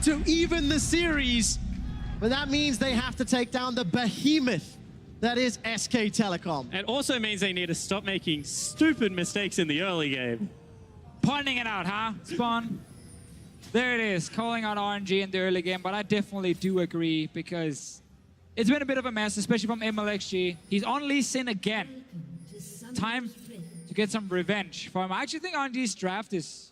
to even the series. But that means they have to take down the behemoth that is SK Telecom. It also means they need to stop making stupid mistakes in the early game. Pointing it out, huh, Spawn? There it is, calling out RNG in the early game, but I definitely do agree because it's been a bit of a mess, especially from MLXG. He's on Lee Sin again. Time to get some revenge for him. I actually think RNG's draft is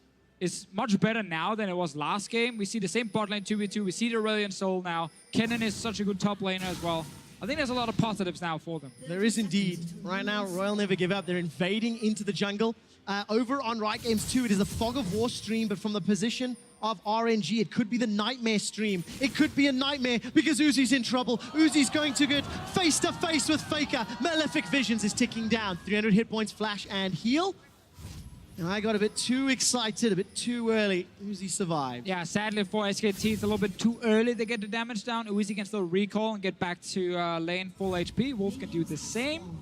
much better now than it was last game. We see the same bot lane 2v2. We see the Aurelion Soul now. Kennen is such a good top laner as well. I think there's a lot of positives now for them. There is indeed. Right now, Royal never give up. They're invading into the jungle. Over on Riot Games 2, it is a Fog of War stream, but from the position of RNG, it could be the Nightmare stream. It could be a nightmare because Uzi's in trouble. Uzi's going to get face to face with Faker. Malefic Visions is ticking down. 300 hit points, flash and heal. And I got a bit too excited, a bit too early. Uzi survived. Yeah, sadly for SKT, it's a little bit too early to get the damage down. Uzi can still recall and get back to lane full HP. Wolf can do the same.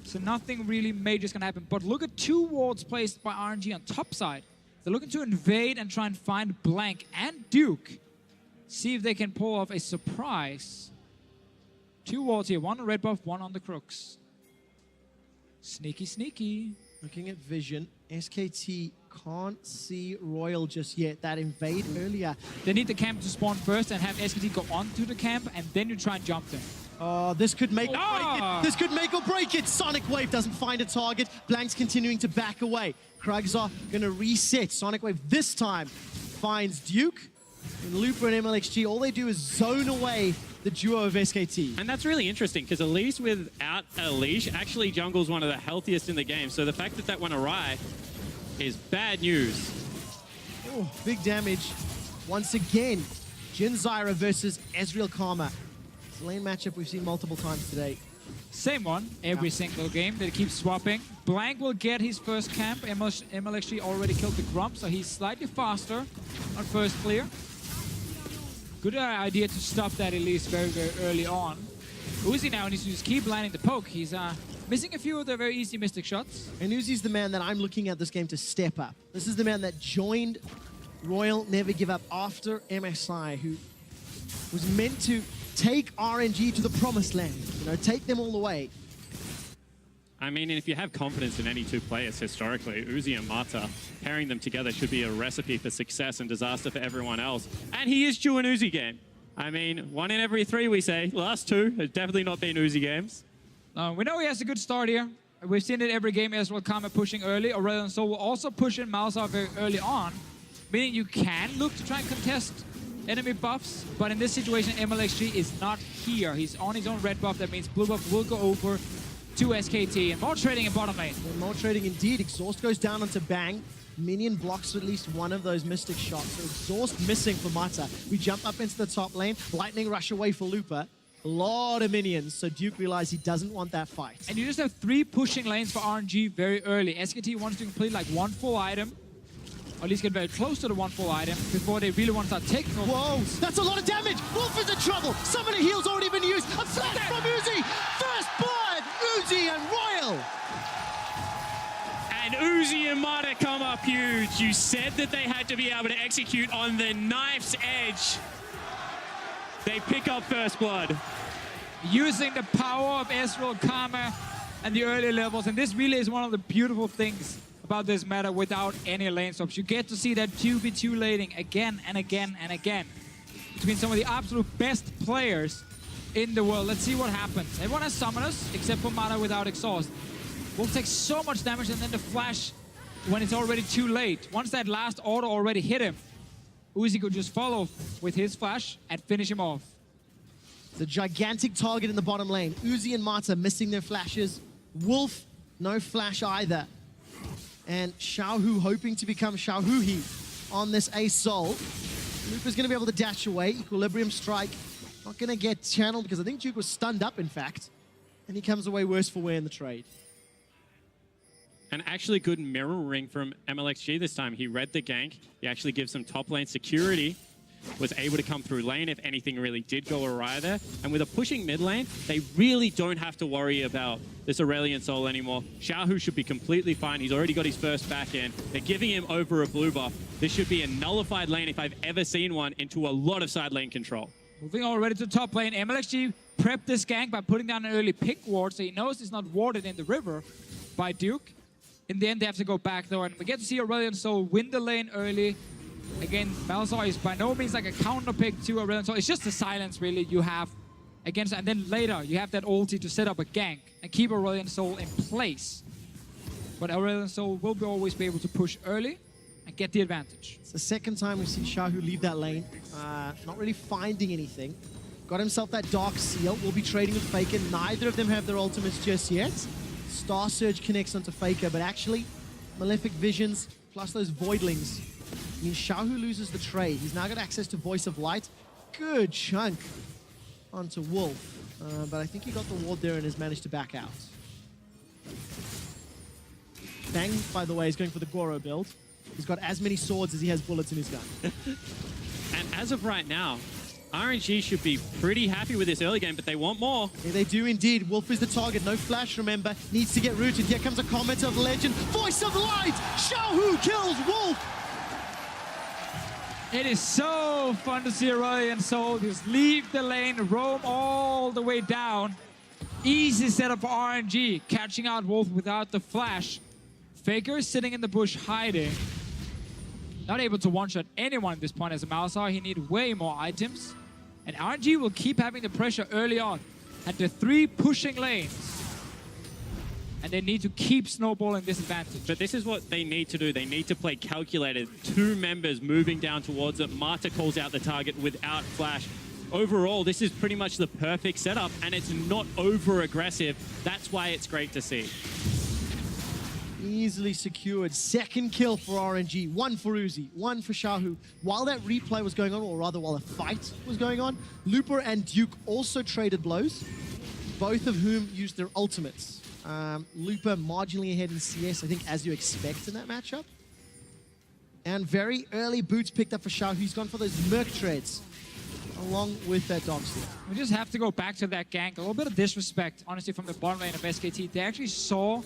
So nothing really major is going to happen. But look at 2 wards placed by RNG on top side. They're looking to invade and try and find Blank and Duke. See if they can pull off a surprise. 2 wards here, 1 on red buff, 1 on the crooks. Sneaky, sneaky. Looking at vision, SKT can't see Royal just yet. That invade earlier. They need the camp to spawn first and have SKT go onto the camp, and then you try and jump them. Oh, this could make or break it. This could make or break it. Sonic Wave doesn't find a target. Blank's continuing to back away. Krugs are going to reset. Sonic Wave this time finds Duke. And Looper and MLXG, all they do is zone away the duo of SKT. And that's really interesting because Elise without a leash actually jungles one of the healthiest in the game. So the fact that that went awry is bad news. Oh, big damage. Once again, Jin Zyra versus Ezreal Karma. It's a lane matchup we've seen multiple times today. Same one every single game. They keep swapping. Blank will get his first camp. MLXG already killed the Grump, so he's slightly faster on first clear. Good idea to stop that Elise very, very early on. Uzi now needs to just keep landing the poke. He's missing a few of the very easy Mystic shots. And Uzi's the man that I'm looking at this game to step up. This is the man that joined Royal Never Give Up after MSI, who was meant to take RNG to the promised land. You know, take them all the way. I mean, if you have confidence in any 2 players historically, Uzi and Mata, pairing them together should be a recipe for success and disaster for everyone else. And he is due an Uzi game. I mean, 1 in every 3 we say. Last 2 have definitely not been Uzi games. We know he has a good start here. We've seen it every game as well. Karma pushing early. Aurelion Soul will also push in Malzahar very early on, meaning you can look to try and contest enemy buffs, but in this situation, MLXG is not here. He's on his own red buff. That means blue buff will go over to SKT, and more trading in bottom lane. And more trading indeed. Exhaust goes down onto Bang. Minion blocks at least one of those Mystic shots. So Exhaust missing for Mata. We jump up into the top lane. Lightning rush away for Looper. A lot of minions, so Duke realized he doesn't want that fight. And you just have 3 pushing lanes for RNG very early. SKT wants to complete like 1 full item, or at least get very close to the 1 full item before they really want to start taking over. Whoa, that's a lot of damage! Wolf is in trouble! Some of the heal's already been used! A flash from Uzi! First blood! Uzi and Royal! And Uzi and Mata come up huge. You said that they had to be able to execute on the knife's edge. They pick up first blood. Using the power of Ezreal Karma and the early levels, and this really is one of the beautiful things about this meta without any lane swaps. You get to see that 2v2 laning again and again and again between some of the absolute best players in the world. Let's see what happens. Everyone has summoners except for Mata without exhaust. Will take so much damage, and then the flash when it's already too late. Once that last auto already hit him, Uzi could just follow with his flash and finish him off. The gigantic target in the bottom lane. Uzi and Mata missing their flashes. Wolf, no flash either. And Xiaohu hoping to become Xiaohu on this Ace Soul. Looper's going to be able to dash away. Equilibrium Strike. Not going to get channeled because I think Duke was stunned up, in fact. And he comes away worse for wear in the trade. And actually good mirroring from MLXG this time. He read the gank. He actually gives some top lane security. was able to come through lane if anything really did go awry there. And with a pushing mid lane, they really don't have to worry about this Aurelion Sol anymore. Xiaohu should be completely fine. He's already got his first back in. They're giving him over a blue buff. This should be a nullified lane if I've ever seen one, into a lot of side lane control. Moving already to top lane, MLXG prepped this gank by putting down an early pick ward, so he knows it's not warded in the river by Duke. In the end, they have to go back though, and we get to see Aurelion Sol win the lane early. Again, Malzahar is by no means like a counter pick to Aurelion Sol. It's just the silence really you have against, and then later you have that ulti to set up a gank and keep Aurelion Sol in place. But Aurelion Sol will always be able to push early and get the advantage. It's the second time we've seen Xiaohu leave that lane. Not really finding anything. Got himself that Dark Seal. Will be trading with Faker. Neither of them have their ultimates just yet. Star Surge connects onto Faker, but actually, Malefic Visions plus those Voidlings means Xiaohu loses the trade. He's now got access to Voice of Light. Good chunk onto Wolf. But I think he got the ward there and has managed to back out. Bang, by the way, is going for the Goro build. He's got as many swords as he has bullets in his gun. And as of right now, RNG should be pretty happy with this early game, but they want more. Yeah, they do indeed. Wolf is the target. No flash, remember. Needs to get rooted. Here comes a comment of legend. Voice of Light! Xiaohu kills Wolf! It is so fun to see Aurelion Sol just leave the lane, roam all the way down. Easy setup for RNG, catching out Wolf without the flash. Faker is sitting in the bush hiding. Not able to one-shot anyone at this point as a Malzahar. He needs way more items. And RNG will keep having the pressure early on. And the 3 pushing lanes. And they need to keep snowballing this advantage. But this is what they need to do. They need to play calculated. 2 members moving down towards it. Marta calls out the target without flash. Overall, this is pretty much the perfect setup, and it's not over-aggressive. That's why it's great to see. Easily secured. Second kill for RNG. 1 for Uzi, 1 for Xiaohu. While that replay was going on, or rather while a fight was going on, Looper and Duke also traded blows, both of whom used their ultimates. Looper marginally ahead in CS, I think, as you expect in that matchup. And very early boots picked up for Xiaohu. He's gone for those Merc trades, along with that Dog Steal. We just have to go back to that gank. A little bit of disrespect, honestly, from the bottom lane of SKT. They actually saw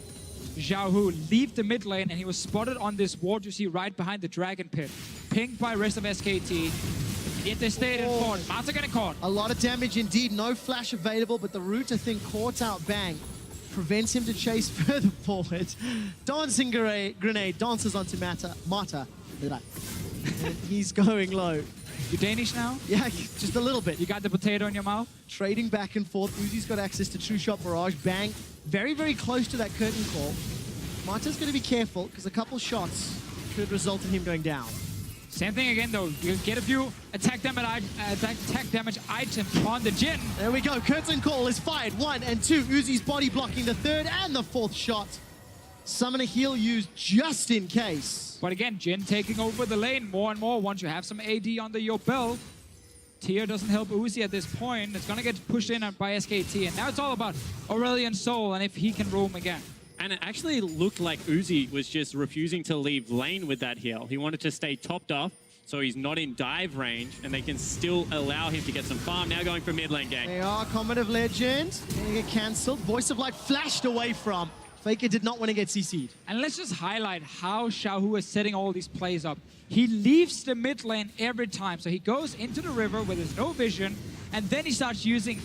Xiaohu leave the mid lane, and he was spotted on this ward you see right behind the Dragon Pit. Pinged by rest of SKT. Yet they stayed in forward. Marta getting caught. A lot of damage indeed. No flash available, but the root, I think, caught out Bang. Prevents him to chase further forward. Dancing grenade dances onto Marta. And he's going low. You Danish now? Yeah, just a little bit. You got the potato in your mouth? Trading back and forth. Uzi's got access to True Shot Barrage. Bang. Very, very close to that curtain call. Marta's going to be careful because a couple shots could result in him going down. Same thing again, though. You get a few attack damage items on the Jin. There we go. Curtain call is fired. 1 and 2. Uzi's body blocking the 3rd and the 4th shot. Summon a heal used just in case. But again, Jin taking over the lane more and more once you have some AD under your belt. Tier doesn't help Uzi at this point. It's going to get pushed in by SKT. And now it's all about Aurelion Sol and if he can roam again. And it actually looked like Uzi was just refusing to leave lane with that heal. He wanted to stay topped off, so he's not in dive range, and they can still allow him to get some farm. Now going for mid lane gang. They are Comment of Legend. Gonna get cancelled. Voice of Light flashed away from. Faker did not want to get CC'd. And let's just highlight how Xiaohu is setting all these plays up. He leaves the mid lane every time. So he goes into the river where there's no vision, and then he starts using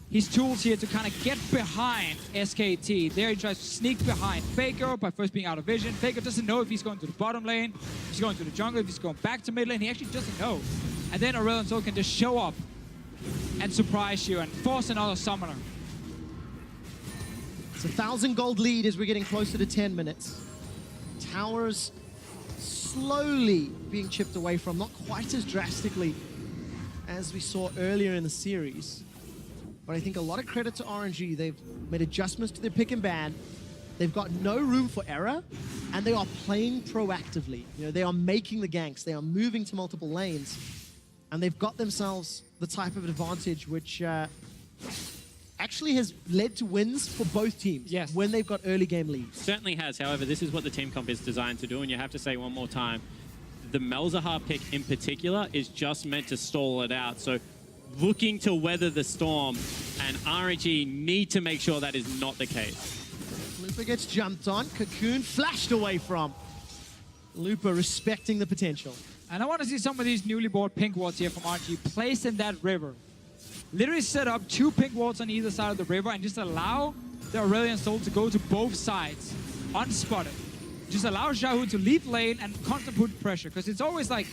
his tools here to kind of get behind SKT. There he tries to sneak behind Faker by first being out of vision. Faker doesn't know if he's going to the bottom lane, if he's going to the jungle, if he's going back to mid lane. He actually doesn't know. And then Aurelion Sol can just show up and surprise you and force another summoner. It's a 1,000 gold lead as we're getting closer to 10 minutes. Towers slowly being chipped away from, not quite as drastically as we saw earlier in the series. But I think a lot of credit to RNG. They've made adjustments to their pick and ban. They've got no room for error, and they are playing proactively. You know, they are making the ganks. They are moving to multiple lanes, and they've got themselves the type of advantage which actually has led to wins for both teams. Yes. When they've got early game leads. Certainly has. However, this is what the team comp is designed to do, and you have to say one more time, the Malzahar pick in particular is just meant to stall it out. So looking to weather the storm, and RNG need to make sure that is not the case. Lupa gets jumped on. Cocoon flashed away from. Lupa respecting the potential. And I want to see some of these newly bought pink wards here from RNG placed in that river. Literally set up 2 pink wards on either side of the river and just allow the Aurelion Soul to go to both sides, unspotted. Just allow Xiaohu to leave lane and constantly put pressure, because it's always like,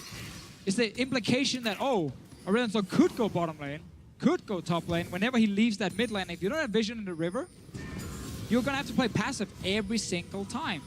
it's the implication that, oh, Aurelion Soul could go bottom lane, could go top lane whenever he leaves that mid lane. If you don't have vision in the river, you're going to have to play passive every single time.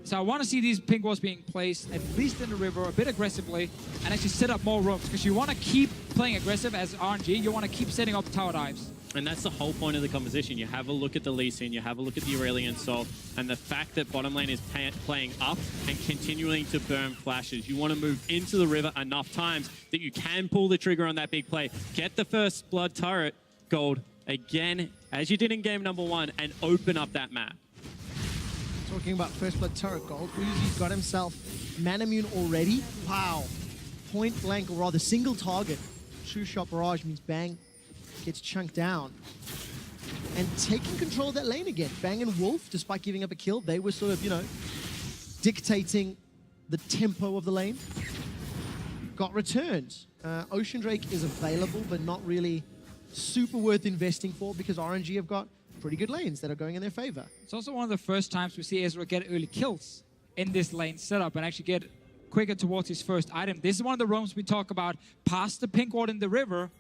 So I want to see these pink walls being placed at least in the river a bit aggressively and actually set up more roams, because you want to keep playing aggressive as RNG. You want to keep setting up tower dives. And that's the whole point of the composition. You have a look at the Lee Sin, you have a look at the Aurelion Soul, and the fact that bottom lane is playing up and continuing to burn flashes. You want to move into the river enough times that you can pull the trigger on that big play, get the first blood turret gold again, as you did in game number 1, and open up that map. Talking about first blood turret gold, Uzi's got himself Manamune already. Wow. Point blank, or rather single target. True shot barrage means Bang gets chunked down. And taking control of that lane again. Bang and Wolf, despite giving up a kill, they were sort of, you know, dictating the tempo of the lane. Got returns. Ocean Drake is available, but not really super worth investing for, because RNG have got pretty good lanes that are going in their favor. It's also one of the first times we see Ezreal get early kills in this lane setup and actually get quicker towards his first item. This is one of the roams we talk about past the pink ward in the river.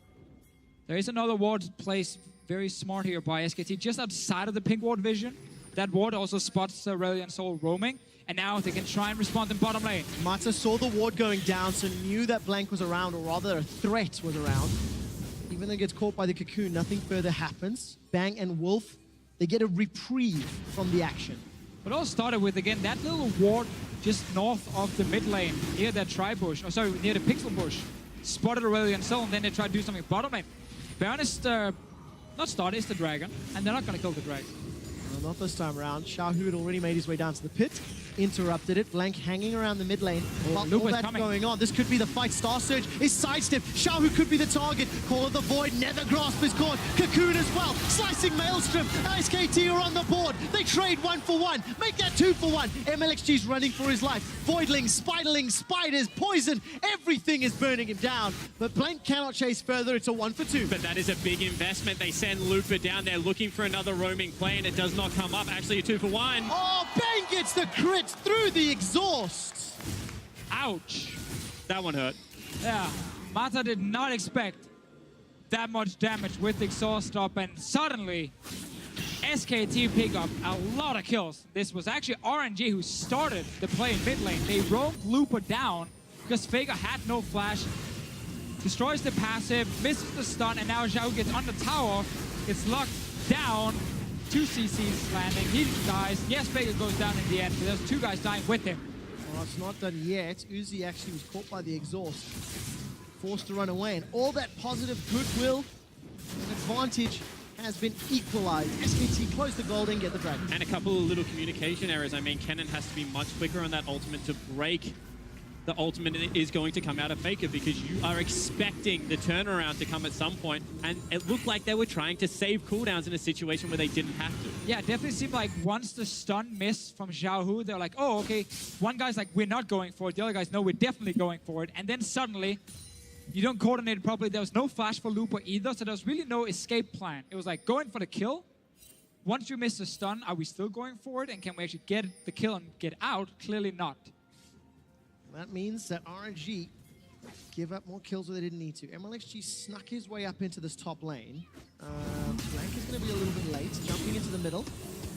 There is another ward placed very smart here by SKT just outside of the pink ward vision. That ward also spots the Aurelion Soul roaming, and now they can try and respond in bottom lane. Mata saw the ward going down, so knew that Blank was around, or rather a threat was around. Even though it gets caught by the Cocoon, nothing further happens. Bang and Wolf, they get a reprieve from the action. It all started with, again, that little ward just north of the mid lane, near that tri-bush, or sorry, near the pixel bush. Spotted Aurelion Soul, and then they tried to do something bottom lane. Baron is not started, it's the dragon, and they're not going to kill the dragon. Well, not this time around. Xiaohu had already made his way down to the pit, interrupted it. Blank hanging around the mid lane. While all that's going on, this could be the fight. Star Surge is sidestepped. Xiaohu could be the target. Call of the Void, Nether Grasp is caught. Cocoon as well. Slicing Maelstrom. SKT are on the board. They trade 1 for 1. Make that 2 for 1. MLXG's running for his life. Voidlings, Spiderlings, Spiders, Poison. Everything is burning him down. But Blank cannot chase further. It's a 1 for 2. But that is a big investment. They send Lupa down there looking for another roaming play, and it does not come up. Actually, a 2 for 1. Oh, Bang gets the crit through the exhaust. Ouch. That one hurt. Yeah, Mata did not expect that much damage with the exhaust up, and suddenly SKT pick up a lot of kills. This was actually RNG who started the play in mid lane. They roamed Lupa down because Faker had no flash. Destroys the passive, misses the stun, and now Xiao gets on the tower. It's locked down. 2 CCs landing. He dies. Yes, Faker goes down in the end, but there's 2 guys dying with him. Well, it's not done yet. Uzi actually was caught by the exhaust. Forced to run away, and all that positive goodwill and advantage has been equalized. SKT close the gold and get the dragon. And a couple of little communication errors. I mean, Kennen has to be much quicker on that ultimate to break. The ultimate is going to come out of Faker, because you are expecting the turnaround to come at some point, and it looked like they were trying to save cooldowns in a situation where they didn't have to. Yeah, it definitely seemed like once the stun missed from Xiaohu, they're like, oh, okay. One guy's like, we're not going for it. The other guy's, no, we're definitely going for it. And then suddenly, you don't coordinate it properly. There was no flash for Lupa either, so there was really no escape plan. It was like going for the kill. Once you miss the stun, are we still going for it? And can we actually get the kill and get out? Clearly not. That means that RNG give up more kills where they didn't need to. MLXG snuck his way up into this top lane. Blank is going to be a little bit late, jumping into the middle.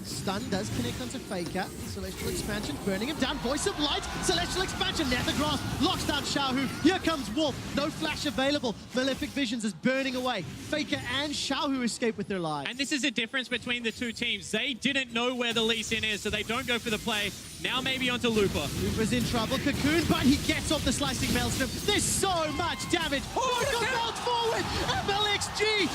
Stun does connect onto Faker. Celestial Expansion burning him down. Voice of Light. Celestial Expansion. Nether Grasp locks down Xiaohu. Here comes Wolf. No flash available. Malefic Visions is burning away. Faker and Xiaohu escape with their lives. And this is the difference between the 2 teams. They didn't know where the Lee Sin is, so they don't go for the play. Now maybe onto Lupa. Lupa's in trouble. Cocoon, but he gets off the Slicing Maelstrom. There's so much damage. Oh, he got bounced forward. MLXG.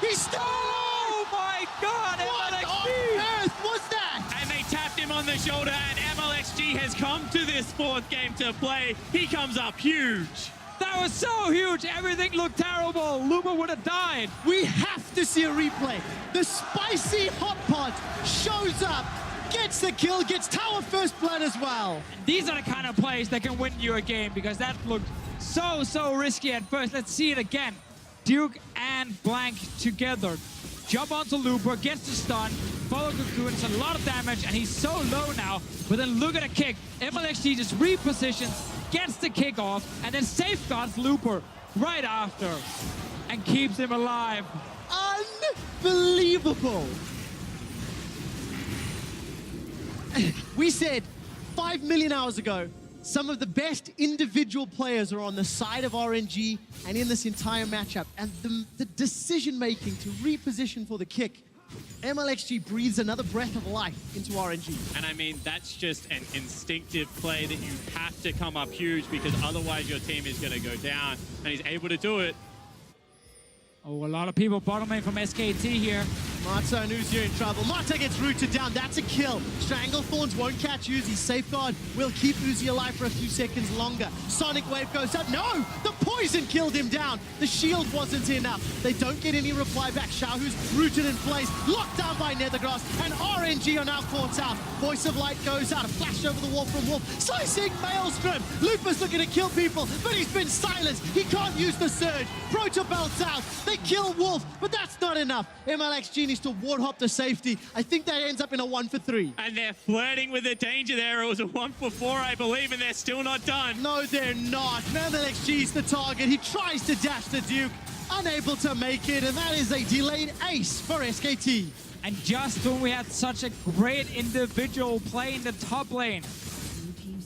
He's still alive. Oh my God, What MLXG! on earth was that? And they tapped him on the shoulder, and MLXG has come to this fourth game to play, he comes up huge. That was so huge. Everything looked terrible. Lupa would have died. We have to see a replay. The spicy hot pot shows up, gets the kill, gets tower first blood as well. These are the kind of plays that can win you a game because that looked so risky at first. Let's see it again. Duke and Blank together. Jump onto Lupa, gets the stun, follow Cocoon, it's a lot of damage, and he's so low now. But then look at the kick. MLXG just repositions, gets the kick off, and then safeguards Lupa right after and keeps him alive. Unbelievable. We said 5 million hours ago, some of the best individual players are on the side of RNG and in this entire matchup. And the decision-making to reposition for the kick, MLXG breathes another breath of life into RNG. And I mean, that's just an instinctive play that you have to come up huge because otherwise your team is going to go down. And he's able to do it. Oh, a lot of people bottoming from SKT here. Mata and Uzi are in trouble. Mata gets rooted down. That's a kill. Stranglethorns won't catch Uzi. Safeguard will keep Uzi alive for a few seconds longer. Sonic Wave goes up. No! The poison killed him down. The shield wasn't enough. They don't get any reply back. Xiaohu's rooted in place. Locked down by Nethergrass. And RNG are now caught out. Voice of Light goes out. A flash over the wall from Wolf. Slicing Maelstrom. Lupa's looking to kill people, but he's been silenced. He can't use the surge. Proto belts out. They kill Wolf, but that's not enough. MLXG needs to ward hop to safety. I think that ends up in a 1 for 3. And they're flirting with the danger there. It was a 1 for 4, I believe, and they're still not done. No, they're not. MLXG's the target. He tries to dash the Duke, unable to make it, and that is a delayed ace for SKT. And just when we had such a great individual play in the top lane,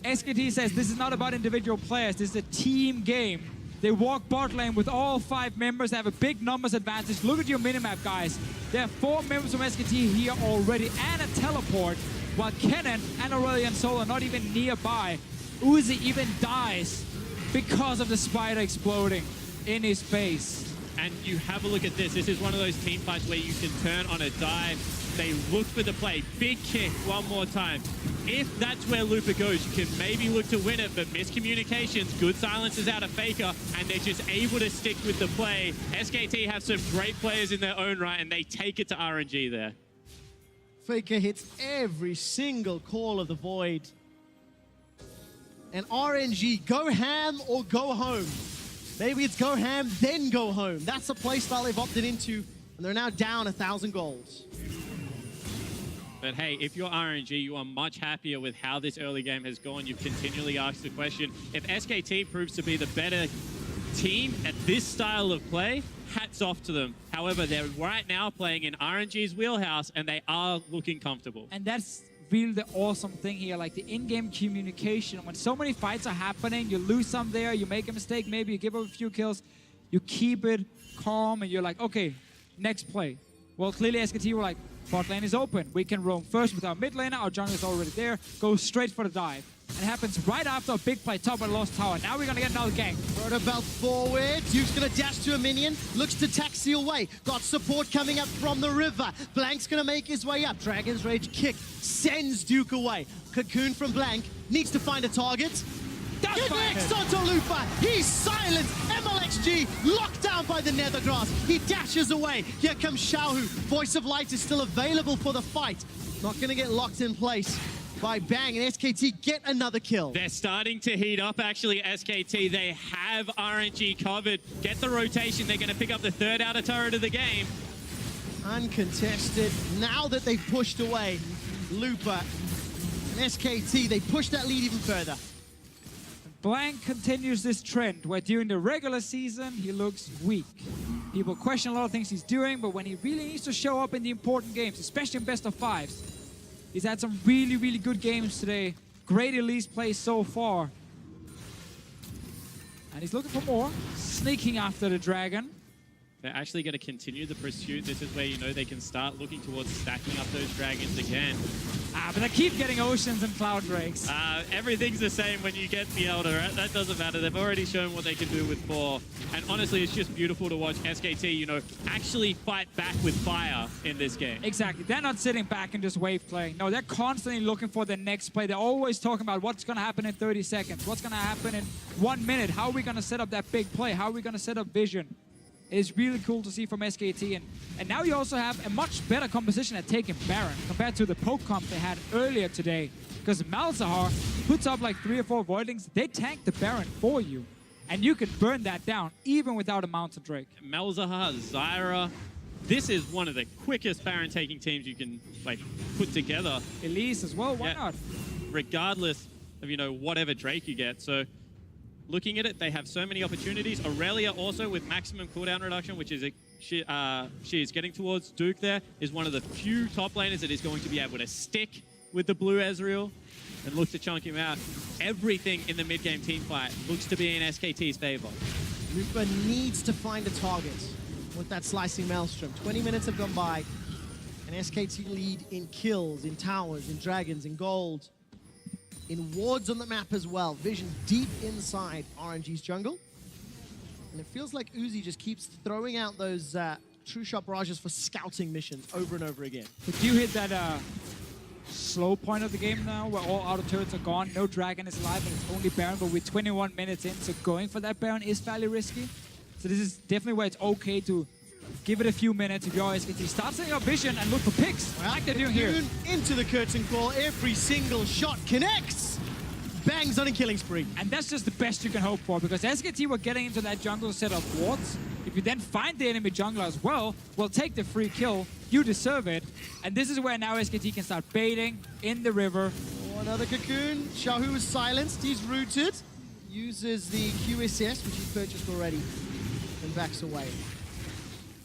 SKT says this is not about individual players, this is a team game. They walk bot lane with all 5 members. They have a big numbers advantage. Look at your minimap, guys. There are 4 members from SKT here already and a teleport, while Kennen and Aurelion Sol are not even nearby. Uzi even dies because of the spider exploding in his face. And you have a look at this. This is one of those team fights where you can turn on a dive. They look for the play. Big kick one more time. If that's where Lupa goes, you can maybe look to win it, but miscommunications, good silences out of Faker, and they're just able to stick with the play. SKT have some great players in their own right, and they take it to RNG there. Faker hits every single call of the Void. And RNG, go ham or go home. Maybe it's go ham, then go home. That's the playstyle they've opted into, and they're now down 1,000 golds. But hey, if you're RNG, you are much happier with how this early game has gone. You've continually asked the question, if SKT proves to be the better team at this style of play, hats off to them. However, they're right now playing in RNG's wheelhouse, and they are looking comfortable. And that's really the awesome thing here, like the in-game communication. When so many fights are happening, you lose some there, you make a mistake, maybe you give up a few kills, you keep it calm, and you're like, okay, next play. Well, clearly SKT were like, bot lane is open. We can roam first with our mid laner. Our jungle is already there. Go straight for the dive. And it happens right after a big play top of the lost tower. Now we're going to get another gank. Proto belt forward. Duke's going to dash to a minion. Looks to taxi away. Got support coming up from the river. Blank's going to make his way up. Dragon's Rage kick sends Duke away. Cocoon from Blank needs to find a target. Get next onto Lupa. He's silenced. MLXG locked down by the Nethergrass. He dashes away. Here comes Xiaohu. Voice of Light is still available for the fight. Not going to get locked in place by Bang, and SKT get another kill. They're starting to heat up, actually, SKT. They have RNG covered. Get the rotation. They're going to pick up the 3rd outer turret of the game. Uncontested. Now that they've pushed away Lupa and SKT, they push that lead even further. Blank continues this trend where during the regular season, he looks weak. People question a lot of things he's doing, but when he really needs to show up in the important games, especially in best of 5s, he's had some really good games today. Great Elise play so far. And he's looking for more. Sneaking after the dragon. They're actually going to continue the pursuit. This is where, you know, they can start looking towards stacking up those dragons again. But they keep getting Oceans and Cloud Drakes. Everything's the same when you get the Elder. Right? That doesn't matter. They've already shown what they can do with 4. And honestly, it's just beautiful to watch SKT, you know, actually fight back with fire in this game. Exactly. They're not sitting back and just wave playing. No, they're constantly looking for the next play. They're always talking about what's going to happen in 30 seconds. What's going to happen in 1 minute. How are we going to set up that big play? How are we going to set up vision? It's really cool to see from SKT. And now you also have a much better composition at taking Baron compared to the poke comp they had earlier today. Because Malzahar puts up like 3 or 4 Voidlings. They tank the Baron for you. And you can burn that down even without a Mountain Drake. Malzahar, Zyra. This is one of the quickest Baron taking teams you can like put together. Elise as well, why not? Regardless of, you know, whatever Drake you get. So looking at it, they have so many opportunities. Aurelia also with maximum cooldown reduction, which is she is getting towards Duke there, is one of the few top laners that is going to be able to stick with the blue Ezreal and look to chunk him out. Everything in the mid-game team fight looks to be in SKT's favor. Lupa needs to find a target with that slicing Maelstrom. 20 minutes have gone by, and SKT lead in kills, in towers, in dragons, in gold, in wards on the map as well. Vision deep inside RNG's jungle. And it feels like Uzi just keeps throwing out those true shot barrages for scouting missions over and over again. If you hit that slow point of the game now, where all auto turrets are gone, no dragon is alive, and it's only Baron, but we're 21 minutes in, so going for that Baron is fairly risky. So this is definitely where it's okay to give it a few minutes if you're SKT. Start setting up vision and look for picks, like they're doing here. Into the curtain call, every single shot connects. Bangs on a killing spree. And that's just the best you can hope for, because SKT were getting into that jungle set of wards. If you then find the enemy jungler as well, we'll take the free kill. You deserve it. And this is where now SKT can start baiting in the river. Oh, another cocoon. Xiaohu is silenced. He's rooted. Uses the QSS, which he's purchased already, and backs away.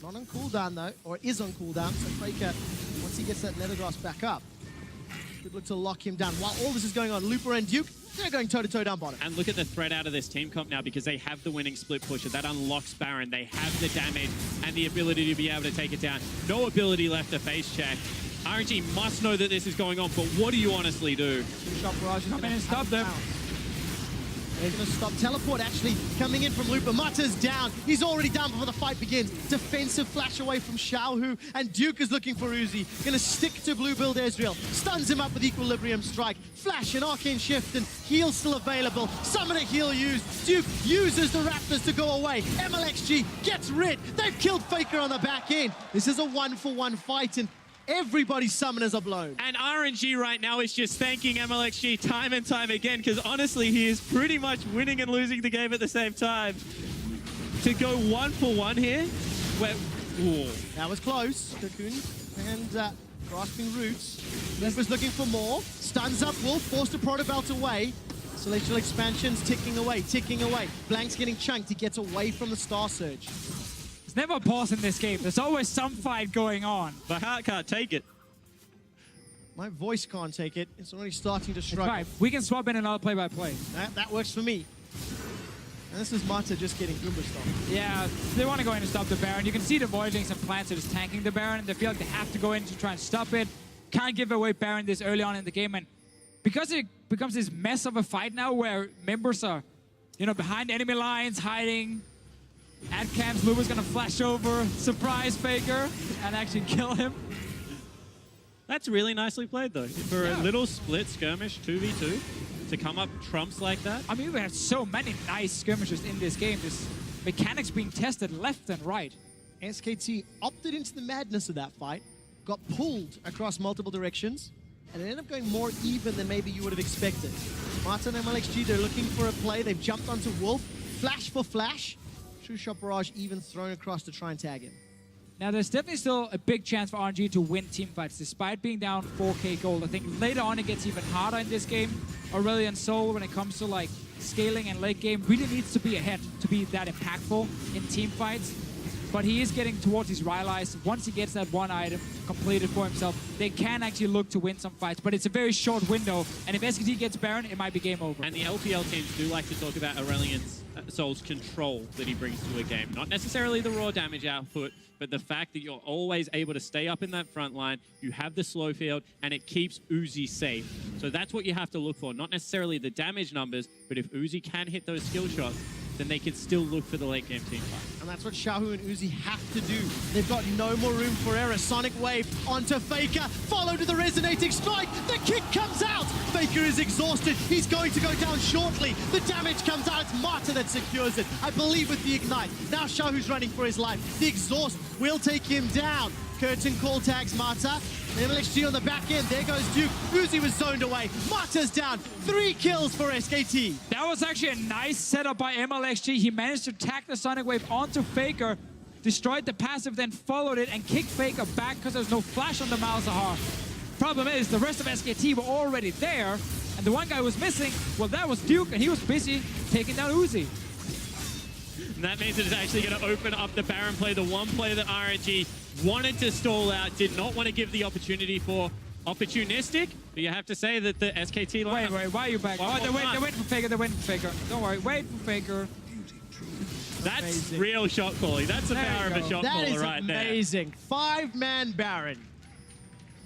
Not on cooldown though, or is on cooldown. So Faker, once he gets that Nethergrass back up, could look to lock him down. While all this is going on, Lupa and Duke, they're going toe-to-toe down bottom. And look at the threat out of this team comp now, because they have the winning split pusher. That unlocks Baron. They have the damage and the ability to be able to take it down. No ability left to face check. RNG must know that this is going on, but what do you honestly do? Two-shot barrage is Come in and stop them. They're going to stop. Teleport actually coming in from Lupa. Mata's down. He's already down before the fight begins. Defensive flash away from Xiaohu. And Duke is looking for Uzi. Going to stick to blue build Ezreal. Stuns him up with Equilibrium Strike. Flash and Arcane Shift, and heal still available. Summon a heal used. Duke uses the Raptors to go away. MLXG gets rid. They've killed Faker on the back end. This is a 1-for-1 fight, and everybody's summoners are blown. And RNG right now is just thanking MLXG time and time again, because honestly, he is pretty much winning and losing the game at the same time. To go 1-for-1 here, where... Ooh. That was close. Cocoon and grasping roots. Lever's looking for more. Stuns up Wolf, forced to Protobelt away. Celestial Expansion's ticking away, ticking away. Blank's getting chunked. He gets away from the Star Surge. There's never a pause in this game. There's always some fight going on. The heart can't take it. My voice can't take it. It's already starting to struggle. Right. We can swap in another play-by-play. That works for me. And this is Mata just getting Goomba stopped. Yeah, they want to go in and stop the Baron. You can see the Voidlings and plants are just tanking the Baron. They feel like they have to go in to try and stop it. Can't give away Baron this early on in the game. And because it becomes this mess of a fight now where members are, you know, behind enemy lines, hiding. At camps, Luba's going to flash over, surprise Faker, and actually kill him. That's really nicely played, though. For a little split skirmish, 2v2, to come up trumps like that. I mean, we have so many nice skirmishes in this game. This mechanics being tested left and right. SKT opted into the madness of that fight, got pulled across multiple directions, and it ended up going more even than maybe you would have expected. Martin and MLXG, they're looking for a play. They've jumped onto Wolf, flash for flash. True Shot Barrage even thrown across to try and tag him. Now, there's definitely still a big chance for RNG to win teamfights, despite being down 4k gold. I think later on it gets even harder in this game. Aurelion Sol, when it comes to like scaling and late game, really needs to be ahead to be that impactful in teamfights. but he is getting towards his Rylai's. Once he gets that one item completed for himself, they can actually look to win some fights, but it's a very short window, and if SKT gets Baron, it might be game over. And the LPL teams do like to talk about Aurelian's Soul's control that he brings to a game. Not necessarily the raw damage output, but the fact that you're always able to stay up in that front line, you have the slow field, and it keeps Uzi safe. So that's what you have to look for. Not necessarily the damage numbers, but if Uzi can hit those skill shots, then they can still look for the late game team fight. And that's what Xiaohu and Uzi have to do. They've got no more room for error. Sonic Wave onto Faker, followed to the resonating strike. The kick comes out. Faker is exhausted. He's going to go down shortly. The damage comes out. It's Marta that secures it, I believe, with the Ignite. Now Xiaohu's running for his life. The exhaust will take him down. Curtain call tags Marta. MLXG on the back end. There goes Duke. Uzi was zoned away. Marta's down. 3 kills for SKT. That was actually a nice setup by MLXG. He managed to tack the Sonic Wave onto Faker, destroyed the passive, then followed it and kicked Faker back because there's no flash on the Malzahar. Problem is, the rest of SKT were already there, and the one guy was missing. Well, that was Duke, and he was busy taking down Uzi. And that means it's actually going to open up the Baron play, the one play that RNG wanted to stall out, did not want to give the opportunity for opportunistic, but you have to say that the SKT line... Wait, why are you back? Oh, they went for Faker, they went for Faker. Don't worry, wait for Faker. That's amazing. real shot calling. That's the power of a shot caller right there. That is amazing. 5-man Baron.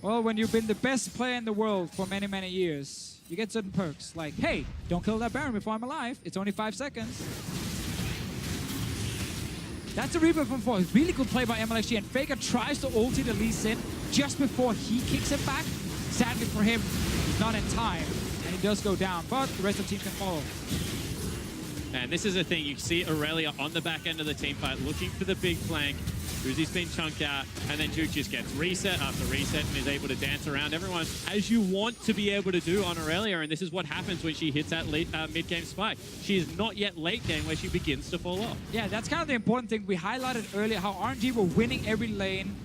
Well, when you've been the best player in the world for many, many years, you get certain perks. Like, hey, don't kill that Baron before I'm alive. It's only 5 seconds. That's a replay from 4. Really good play by MLXG, and Faker tries to ulti the Lee Sin just before he kicks it back. Sadly for him, not in time, and he does go down, but the rest of the team can follow. And this is the thing, you see Aurelia on the back end of the team fight looking for the big flank. Uzi's been chunked out, and then Duke just gets reset after reset and is able to dance around everyone as you want to be able to do on Aurelia, and this is what happens when she hits that mid-game spike. She is not yet late game where she begins to fall off. Yeah, that's kind of the important thing. We highlighted earlier how RNG were winning every lane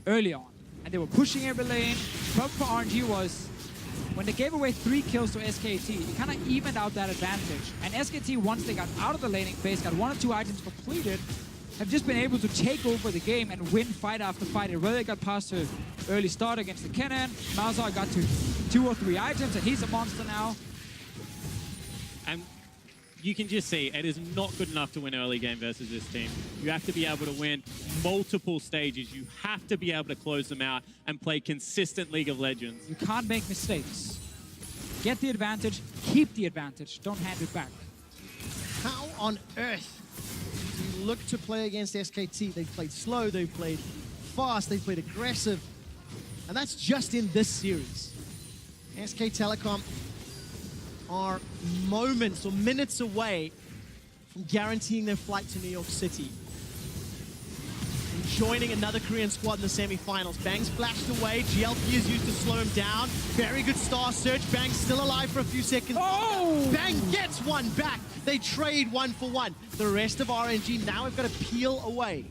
early on, and they were pushing every lane. The problem for RNG was when they gave away 3 kills to SKT, it kind of evened out that advantage. And SKT, once they got out of the laning phase, got 1 or 2 items completed, have just been able to take over the game and win fight after fight. It really got past her early start against the Kennen. Malzahar got to 2 or 3 items, and he's a monster now. And you can just see it is not good enough to win early game versus this team. You have to be able to win multiple stages. You have to be able to close them out and play consistent League of Legends. You can't make mistakes. Get the advantage, keep the advantage, don't hand it back. How on earth do you look to play against SKT? They've played slow, they've played fast, they've played aggressive. And that's just in this series. SK Telecom are moments or minutes away from guaranteeing their flight to New York City. And joining another Korean squad in the semi-finals. Bang's flashed away, GLP is used to slow him down. Very good star search, Bang's still alive for a few seconds. Oh! Bang gets one back. They trade 1 for 1. The rest of RNG now have got to peel away.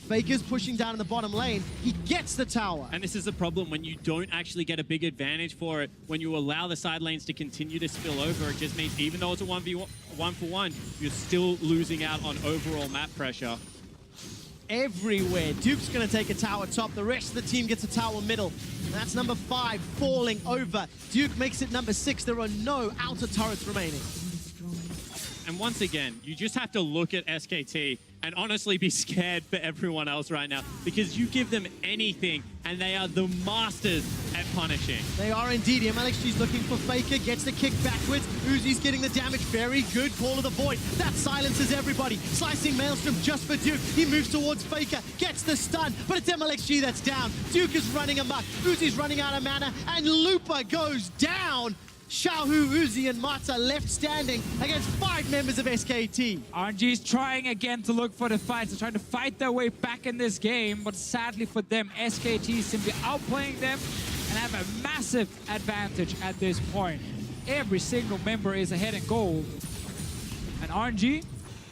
Faker's pushing down in the bottom lane. He gets the tower. And this is the problem when you don't actually get a big advantage for it. When you allow the side lanes to continue to spill over, it just means even though it's a 1 for 1, you're still losing out on overall map pressure. Everywhere. Duke's going to take a tower top. The rest of the team gets a tower middle. And that's number 5 falling over. Duke makes it number 6. There are no outer turrets remaining. And once again, you just have to look at SKT and honestly be scared for everyone else right now, because you give them anything and they are the masters at punishing. They are indeed. MLXG's looking for Faker, gets the kick backwards. Uzi's getting the damage. Very good call of the void. That silences everybody. Slicing Maelstrom just for Duke. He moves towards Faker, gets the stun, but it's MLXG that's down. Duke is running amok. Uzi's running out of mana, and Looper goes down. Xiaohu, Uzi, and Mata left standing against 5 members of SKT. RNG is trying again to look for the fights. They're trying to fight their way back in this game, but sadly for them, SKT is simply outplaying them and have a massive advantage at this point. Every single member is ahead in gold. And RNG,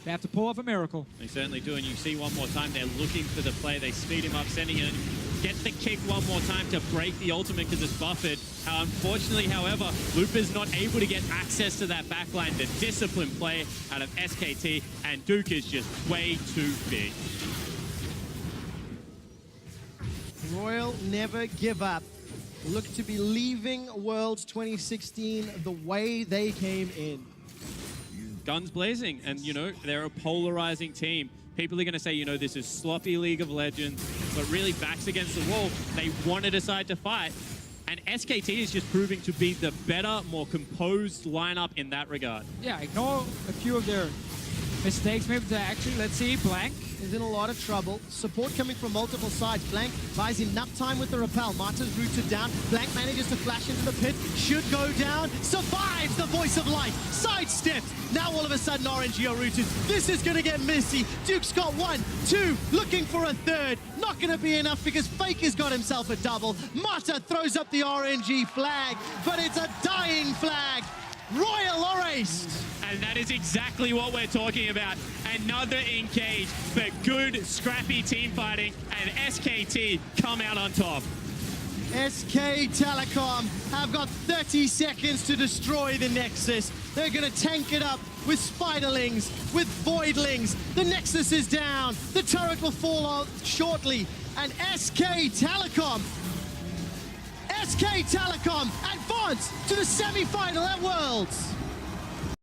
they have to pull off a miracle. They certainly do, and you see one more time, they're looking for the play. They speed him up, sending it, gets the kick one more time to break the ultimate because it's buffered. Unfortunately, however, Looper's not able to get access to that backline. The disciplined play out of SKT, and Duke is just way too big. Royal never give up. Look to be leaving Worlds 2016 the way they came in. Guns blazing, and you know, they're a polarizing team. People are going to say, you know, this is sloppy League of Legends, but really backs against the wall. They want to decide to fight. And SKT is just proving to be the better, more composed lineup in that regard. Yeah, ignore a few of their mistakes. Maybe they actually, let's see, Blank. Is in a lot of trouble. Support coming from multiple sides. Blank buys enough time with the rappel. Marta's rooted down. Blank manages to flash into the pit. Should go down. Survives the voice of light. Sidesteps. Now all of a sudden RNG are rooted. This is going to get messy. Duke's got 1, 2, looking for a third. Not going to be enough because Fake has got himself a double. Marta throws up the RNG flag, but it's a dying flag. Royal are aced. And that is exactly what we're talking about. Another engage, but good, scrappy team fighting, and SKT come out on top. SK Telecom have got 30 seconds to destroy the Nexus. They're going to tank it up with Spiderlings, with Voidlings. The Nexus is down. The turret will fall out shortly. And SK Telecom advance to the semi-final at Worlds.